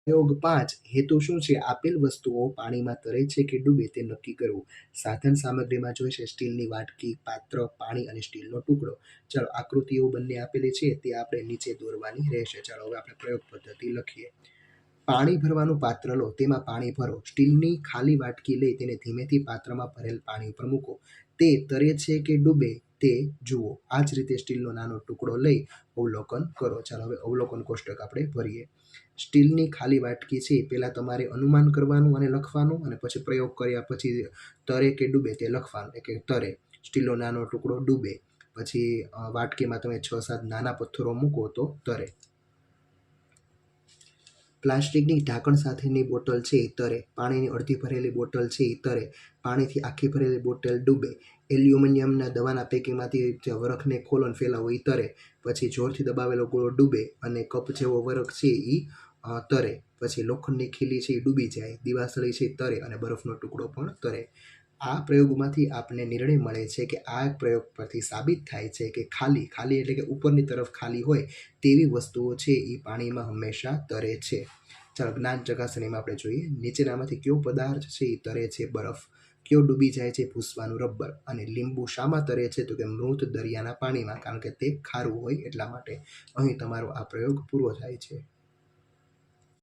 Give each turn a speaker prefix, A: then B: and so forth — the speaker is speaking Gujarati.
A: પ્રયોગ 5 હેતુ શું છે? આપેલ વસ્તુઓ પાણીમાં તરે છે કે ડૂબે તે નક્કી કરવું. સાધન સામગ્રીમાં જોઈશે સ્ટીલની વાટકી, પાત્ર, પાણી અને સ્ટીલનો ટુકડો. ચાલો આકૃતિઓ બંને આપેલી છે તે આપણે નીચે દોરવાની રહેશે. ચાલો હવે આપણે પ્રયોગ પદ્ધતિ લખીએ. પાણી ભરવાનું પાત્ર લો, તેમાં પાણી ભરો. સ્ટીલની ખાલી વાટકી લઈ તેને ધીમેથી પાત્રમાં ભરેલ પાણી ઉપર મૂકો. તે તરે છે કે ડૂબે તે જુઓ. આ જ રીતે સ્ટીલનો નાનો ટુકડો લઈ અવલોકન કરો. ચાલો હવે અવલોકન કોષ્ટક આપણે ભરીએ. સ્ટીલની ખાલી વાટકી છે પહેલાં તમારે અનુમાન કરવાનું અને લખવાનું, અને પછી પ્રયોગ કર્યા પછી તરે કે ડૂબે તે લખવાનું. કે તરે, સ્ટીલનો નાનો ટુકડો ડૂબે, પછી વાટકીમાં તમે 6-7 નાના પથ્થરો મૂકો તો તરે. પ્લાસ્ટિકની ઢાંકણ સાથેની બોટલ છે એ તરે. પાણીની અડધી ભરેલી બોટલ છે એ તરે. પાણીથી આખી ભરેલી બોટલ ડૂબે. એલ્યુમિનિયમના દવાના પેકિંગમાંથી જે વરખને ખોલો અને ફેલાવો એ તરે. પછી જોરથી દબાવેલો ગોળો ડૂબે અને કપ જેવો વરખ છે એ તરે. પછી લોખંડની ખીલી છે એ ડૂબી જાય. દિવાસળી છે એ તરે અને બરફનો ટુકડો પણ તરે. આ પ્રયોગમાંથી આપણને નિર્ણય મળે છે કે આ પ્રયોગ પરથી સાબિત થાય છે કે ખાલી એટલે કે ઉપરની તરફ ખાલી હોય તેવી વસ્તુઓ છે એ પાણીમાં હંમેશા તરે છે. ચાલો જ્ઞાન ચકાસણીમાં આપણે જોઈએ. નીચેનામાંથી કયો પદાર્થ છે એ તરે છે? બરફ. કયો ડૂબી જાય છે? ભૂસવાનું રબર. અને લીંબુ શામાં તરે છે? તો કે મૃત દરિયાના પાણીમાં, કારણ કે તે ખારું હોય એટલા માટે. અહીં તમારો આ પ્રયોગ પૂરો થાય છે.